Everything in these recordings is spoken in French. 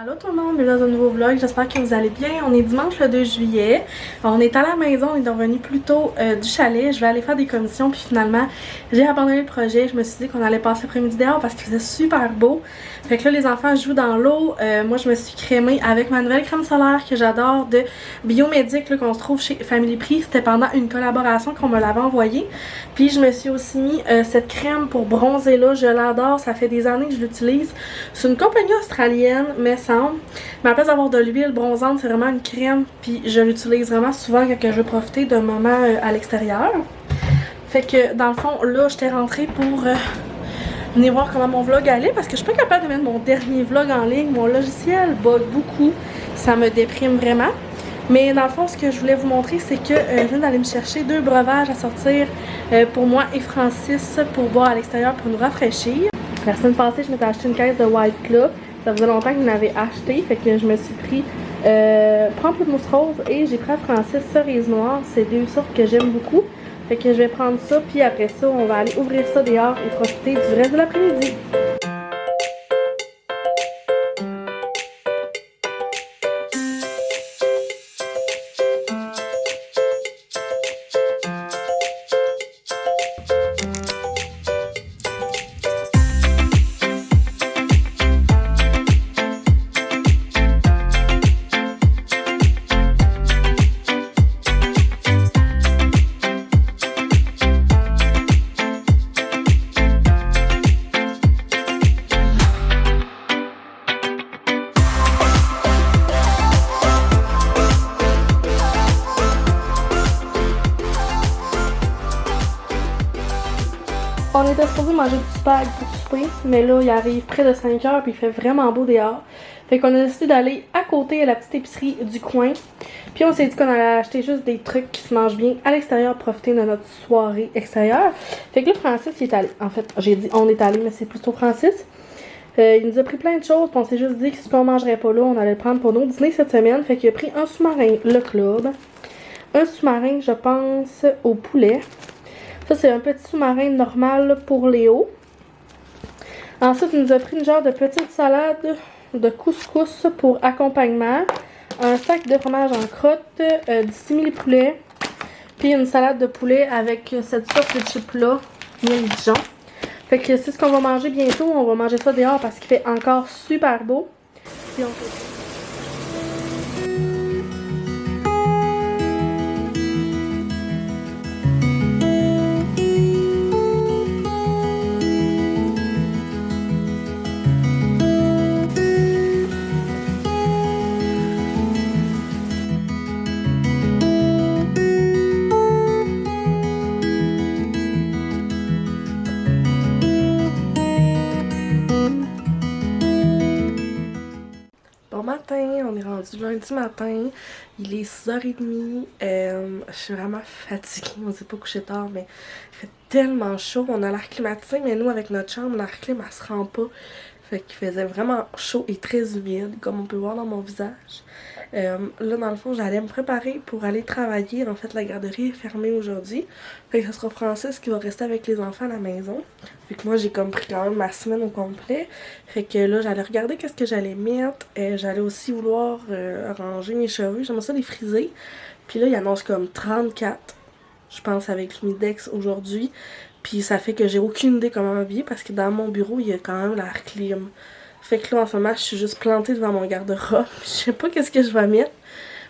Allô tout le monde, bienvenue dans un nouveau vlog, j'espère que vous allez bien. On est dimanche le 2 juillet, on est à la maison, on est revenu plus tôt du chalet. Je vais aller faire des commissions puis finalement j'ai abandonné le projet. Je me suis dit qu'on allait passer l'après-midi dehors parce qu'il faisait super beau. Fait que là les enfants jouent dans l'eau, moi je me suis crémée avec ma nouvelle crème solaire que j'adore de Biomédic qu'on se trouve chez Family Prix. C'était pendant une collaboration qu'on me l'avait envoyée. Puis je me suis aussi mis cette crème pour bronzer là, je l'adore, ça fait des années que je l'utilise. C'est une compagnie australienne mais à la place d'avoir de l'huile bronzante, c'est vraiment une crème. Puis je l'utilise vraiment souvent quand je veux profiter d'un moment à l'extérieur. Fait que dans le fond, là, j'étais rentrée pour venir voir comment mon vlog allait. Parce que je suis pas capable de mettre mon dernier vlog en ligne. Mon logiciel bug beaucoup. Ça me déprime vraiment. Mais dans le fond, ce que je voulais vous montrer, c'est que je viens d'aller me chercher 2 breuvages à sortir pour moi et Francis pour boire à l'extérieur pour nous rafraîchir. La semaine passée, je m'étais acheté une caisse de White Claw. Ça faisait longtemps que je l'avais acheté, fait que je me suis pris pamplemousse rose et j'ai pris à Francis cerise noire. C'est 2 sortes que j'aime beaucoup. Fait que je vais prendre ça, puis après ça, on va aller ouvrir ça dehors et profiter du reste de l'après-midi. On était supposé manger du spag pour souper, mais là il arrive près de 5 heures puis il fait vraiment beau dehors. Fait qu'on a décidé d'aller à côté à la petite épicerie du coin. Puis on s'est dit qu'on allait acheter juste des trucs qui se mangent bien à l'extérieur, profiter de notre soirée extérieure. Fait que là Francis il est allé, en fait j'ai dit on est allé mais c'est plutôt Francis. Il nous a pris plein de choses, puis on s'est juste dit que si on mangerait pas là, on allait le prendre pour nos dîners cette semaine. Fait qu'il a pris un sous-marin, le club. Un sous-marin, je pense, au poulet. Ça, c'est un petit sous-marin normal pour Léo. Ensuite, il nous a pris une genre de petite salade de couscous pour accompagnement. Un sac de fromage en crotte, du simili-poulet. Puis une salade de poulet avec cette sorte de chip-là, miel Dijon. Fait que c'est ce qu'on va manger bientôt. On va manger ça dehors parce qu'il fait encore super beau. Puis on fait... matin, on est rendu lundi matin, il est 6h30, je suis vraiment fatiguée, on s'est pas couché tard mais il fait tellement chaud, on a l'air climatisé mais nous avec notre chambre, l'air clim elle se rend pas, fait qu'il faisait vraiment chaud et très humide comme on peut voir dans mon visage. Là dans le fond j'allais me préparer pour aller travailler, en fait la garderie est fermée aujourd'hui, fait que ce sera Francis qui va rester avec les enfants à la maison, fait que moi j'ai comme pris quand même ma semaine au complet, fait que là j'allais regarder qu'est-ce que j'allais mettre, j'allais aussi vouloir ranger mes cheveux, j'aimerais ça les friser, puis là il annonce comme 34 je pense avec l'humidex aujourd'hui, puis ça fait que j'ai aucune idée comment m'habiller parce que dans mon bureau il y a quand même l'air clim. Fait que là, en ce moment, je suis juste plantée devant mon garde-robe. Je sais pas qu'est-ce que je vais mettre.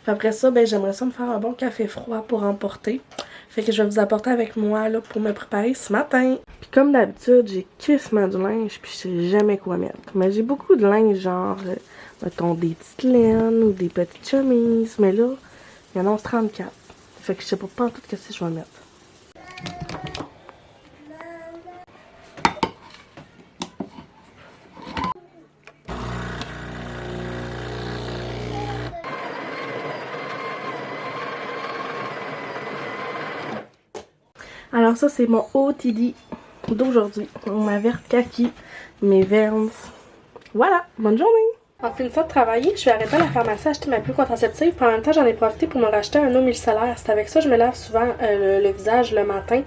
Puis après ça, ben j'aimerais ça me faire un bon café froid pour emporter. Fait que je vais vous apporter avec moi là pour me préparer ce matin. Puis comme d'habitude, j'ai quasiment du linge puis je sais jamais quoi mettre. Mais j'ai beaucoup de linge genre, mettons des petites laines ou des petites chemises. Mais là, il y en a 34. Fait que je sais pas tout ce que je vais mettre. Alors ça c'est mon OTD d'aujourd'hui. Ma verte kaki, mes Vans. Voilà, bonne journée! En finissant de travailler, je suis arrêtée à la pharmacie acheter ma pluie contraceptive. Puis en même temps, j'en ai profité pour me racheter un eau micellaire. C'est avec ça que je me lave souvent le visage le matin.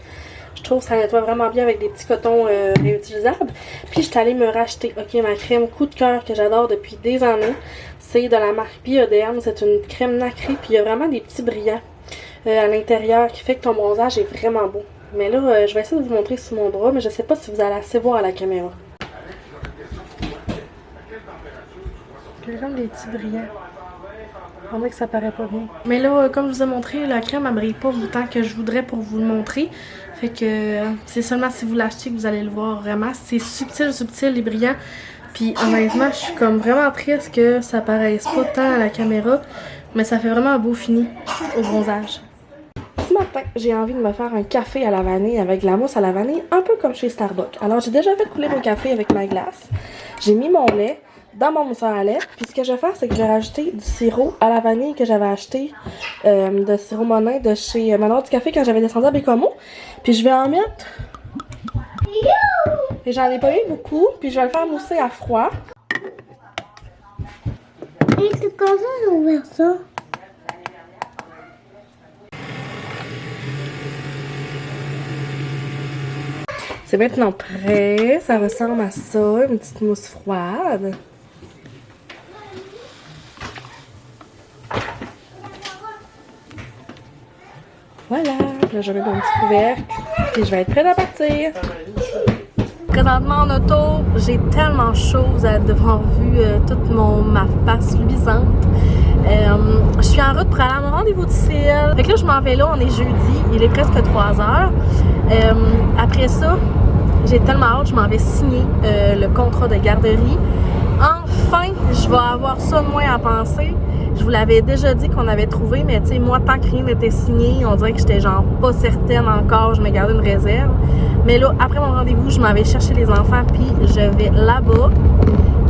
Je trouve que ça nettoie vraiment bien avec des petits cotons réutilisables. Puis je suis allée me racheter, ok, ma crème coup de cœur que j'adore depuis des années. C'est de la marque Bioderm. C'est une crème nacrée. Puis il y a vraiment des petits brillants à l'intérieur qui fait que ton bronzage est vraiment beau. Mais là, je vais essayer de vous montrer sur mon bras, mais je sais pas si vous allez assez voir à la caméra. Il y a comme des petits brillants. On dirait que ça paraît pas bien. Mais là, comme je vous ai montré, la crème elle brille pas autant que je voudrais pour vous le montrer. Fait que c'est seulement si vous l'achetez que vous allez le voir vraiment. C'est subtil, subtil et brillant. Puis honnêtement, je suis comme vraiment triste que ça paraisse pas tant à la caméra. Mais ça fait vraiment un beau fini au bronzage. Ce matin, j'ai envie de me faire un café à la vanille avec de la mousse à la vanille, un peu comme chez Starbucks. Alors j'ai déjà fait couler mon café avec ma glace. J'ai mis mon lait dans mon mousseur à lait. Puis ce que je vais faire, c'est que je vais rajouter du sirop à la vanille que j'avais acheté de sirop Monin de chez Manoir du Café quand j'avais descendu à Bécomo. Puis je vais en mettre. Et j'en ai pas mis beaucoup. Puis je vais le faire mousser à froid. Et c'est comme ça j'ai ouvert ça. C'est maintenant prêt. Ça ressemble à ça, une petite mousse froide. Voilà, là je mets mon petit couvercle et je vais être prête à partir. Présentement en auto, j'ai tellement chaud, vous avez devoir vu toute ma face luisante. Je suis en route pour aller à mon rendez-vous de cils. Fait que là je m'en vais là, on est jeudi, il est presque 3h. Après ça, j'ai tellement hâte, je m'en vais signer le contrat de garderie. Enfin, je vais avoir ça de moins à penser. Je vous l'avais déjà dit qu'on avait trouvé, mais tu sais, moi, tant que rien n'était signé, on dirait que j'étais genre pas certaine encore, je me gardais une réserve. Mais là, après mon rendez-vous, je m'en vais chercher les enfants, puis je vais là-bas.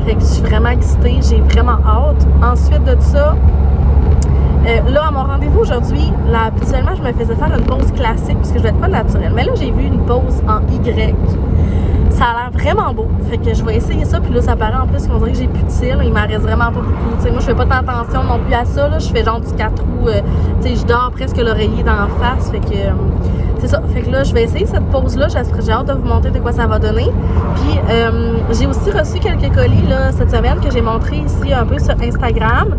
Fait que je suis vraiment excitée, j'ai vraiment hâte. Ensuite de ça, là, à mon rendez-vous aujourd'hui, là, habituellement, je me faisais faire une pause classique, puisque je vais être pas naturelle. Mais là, j'ai vu une pause en Y. Ça a l'air vraiment beau. Fait que je vais essayer ça. Puis là, ça paraît en plus qu'on dirait que j'ai plus de cils. Il m'en reste vraiment pas beaucoup. T'sais, moi, je fais pas tant attention non plus à ça. Là. Je fais genre du 4 roues. Tu sais, je dors presque l'oreiller d'en face. Fait que c'est ça. Fait que là, je vais essayer cette pause-là. J'ai hâte de vous montrer de quoi ça va donner. Puis, j'ai aussi reçu quelques colis là, cette semaine que j'ai montré ici un peu sur Instagram.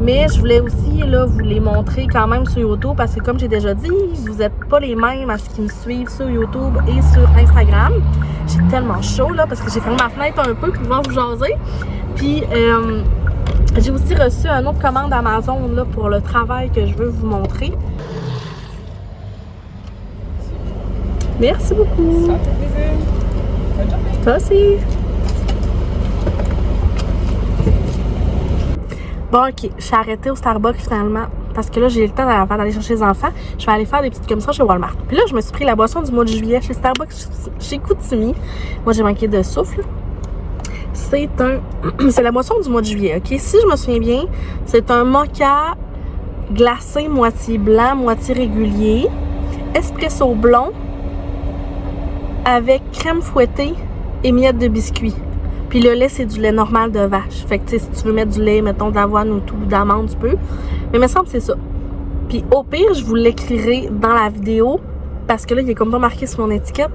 Mais je voulais aussi là, vous les montrer quand même sur YouTube parce que comme j'ai déjà dit, vous n'êtes pas les mêmes à ceux qui me suivent sur YouTube et sur Instagram. J'ai tellement chaud là parce que j'ai fermé ma fenêtre un peu pour pouvoir vous jaser. Puis j'ai aussi reçu une autre commande Amazon là, pour le travail que je veux vous montrer. Merci beaucoup. Ça fait plaisir. Bonne journée. Toi aussi. Bon, ok, je suis arrêtée au Starbucks finalement parce que là, j'ai eu le temps d'aller chercher les enfants. Je vais aller faire des petites commissions chez Walmart. Puis là, je me suis pris la boisson du mois de juillet chez Starbucks, chez Koutimi. Moi, j'ai manqué de souffle. C'est la boisson du mois de juillet, ok? Si je me souviens bien, c'est un mocha glacé moitié blanc, moitié régulier, espresso blond avec crème fouettée et miettes de biscuit. Puis le lait, c'est du lait normal de vache. Fait que, tu sais, si tu veux mettre du lait, mettons, d'avoine ou tout, d'amande, tu peux. Mais il me semble que c'est ça. Puis au pire, je vous l'écrirai dans la vidéo. Parce que là, il est comme pas marqué sur mon étiquette.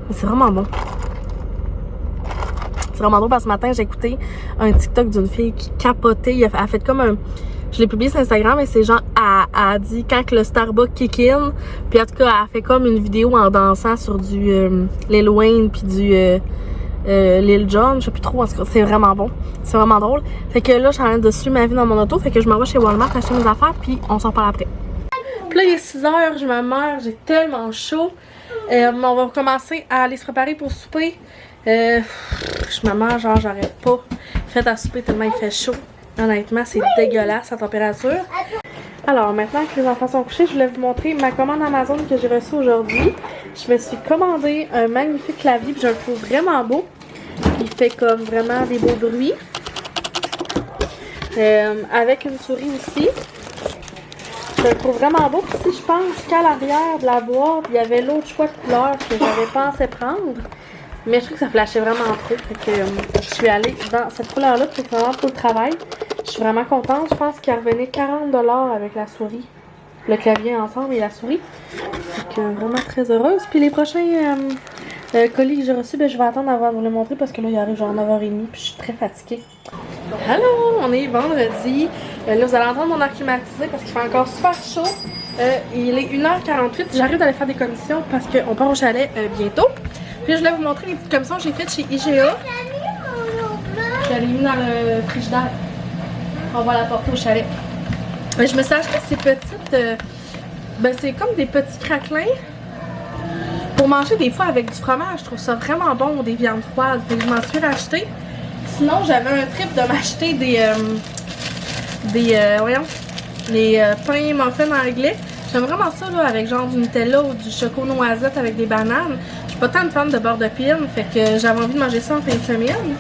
Mais c'est vraiment bon. C'est vraiment bon parce que ce matin, j'ai écouté un TikTok d'une fille qui capotait. Elle a fait comme un... Je l'ai publié sur Instagram et c'est genre, elle a dit quand que le Starbucks kick in. Puis en tout cas, elle a fait comme une vidéo en dansant sur du Lil Wayne puis du... Lil Jon, je sais plus trop, en tout cas, c'est vraiment bon. C'est vraiment drôle. Fait que là, je suis en train de suivre ma vie dans mon auto. Fait que je m'en vais chez Walmart acheter mes affaires, puis on s'en parle après. Puis là, il est 6h, je me meurs, j'ai tellement chaud. On va recommencer à aller se préparer pour souper. Je me meurs, genre, j'arrête pas. Faites à souper tellement il fait chaud. Honnêtement, c'est dégueulasse la température. Alors, maintenant que les enfants sont couchés, je voulais vous montrer ma commande Amazon que j'ai reçue aujourd'hui. Je me suis commandé un magnifique clavier, puis je le trouve vraiment beau. Il fait comme vraiment des beaux bruits. Avec une souris aussi. Je le trouve vraiment beau. Puis si je pense qu'à l'arrière de la boîte, il y avait l'autre choix de couleur que j'avais pensé prendre. Mais je trouve que ça flashait vraiment trop. Fait que je suis allée dans cette couleur-là. C'est vraiment pour le travail. Je suis vraiment contente. Je pense qu'il revenait 40$ avec la souris. le clavier ensemble et la souris. Donc vraiment très heureuse. Puis les prochains colis que j'ai reçus, ben, je vais attendre avant de vous les montrer parce que là il arrive genre 9h30 puis je suis très fatiguée. Hello! On est vendredi. Là vous allez entendre mon air climatisé parce qu'il fait encore super chaud. Il est 1h48. J'arrive d'aller faire des commissions parce qu'on part au chalet bientôt. Puis je voulais vous montrer les petites commissions que j'ai faites chez IGA. Je l'ai mis dans le frigidaire. On va la porter au chalet. Je me suis acheté ces petites... ben c'est comme des petits craquelins. Pour manger des fois avec du fromage. Je trouve ça vraiment bon, des viandes froides. Fait que je m'en suis racheté. Sinon j'avais un trip de m'acheter les pains muffins anglais. J'aime vraiment ça là, avec genre du Nutella ou du choco noisette avec des bananes. Je suis pas tant une fan de beurre de pin, fait que j'avais envie de manger ça en fin de semaine.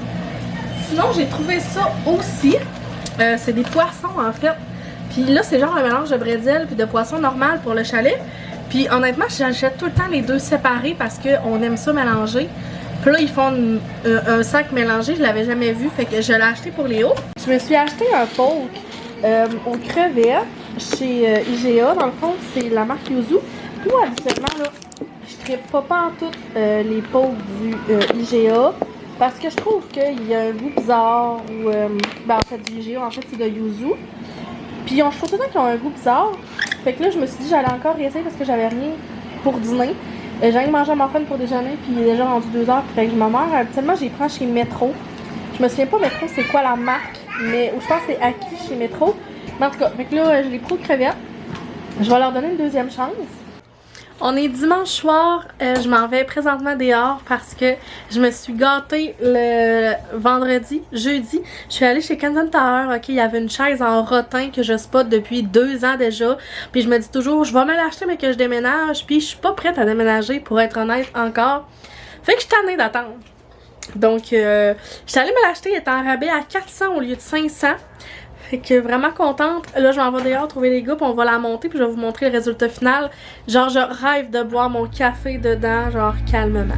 Sinon j'ai trouvé ça aussi. C'est des poissons en fait. Puis là c'est genre un mélange de bretzel puis de poisson normal pour le chalet. Puis honnêtement j'achète tout le temps les deux séparés parce qu'on aime ça mélanger. Puis là ils font un sac mélangé, je l'avais jamais vu, fait que je l'ai acheté pour les hauts. Je me suis acheté un poke aux crevettes chez IGA, dans le fond c'est la marque Yuzu. Moi habituellement là, je trippe pas en tout les pokes du IGA parce que je trouve qu'il y a un goût bizarre ou ben en fait du IGA en fait c'est de Yuzu. Puis je trouve tout le temps qu'ils ont un goût bizarre. Fait que là je me suis dit j'allais encore essayer parce que j'avais rien pour dîner. J'allais manger un muffin pour déjeuner puis il est déjà rendu 2h. Fait que je m'en meurs. Habituellement j'y prends chez Metro. Je me souviens pas Metro c'est quoi la marque, mais je pense que c'est acquis chez Metro. Mais en tout cas, fait que là je les prends aux crevettes. Je vais leur donner une deuxième chance. On est dimanche soir, je m'en vais présentement dehors parce que je me suis gâtée le jeudi. Je suis allée chez Canadian Tower, ok, il y avait une chaise en rotin que je spot depuis 2 ans déjà. Puis je me dis toujours, je vais me l'acheter mais que je déménage. Puis je suis pas prête à déménager pour être honnête encore. Fait que je suis tannée d'attendre. Donc, je suis allée me l'acheter, elle est en rabais à 400 au lieu de 500. Fait que vraiment contente. Là, je m'en vais dehors trouver les gars, puis on va la monter, puis je vais vous montrer le résultat final. Genre, je rêve de boire mon café dedans, genre calmement.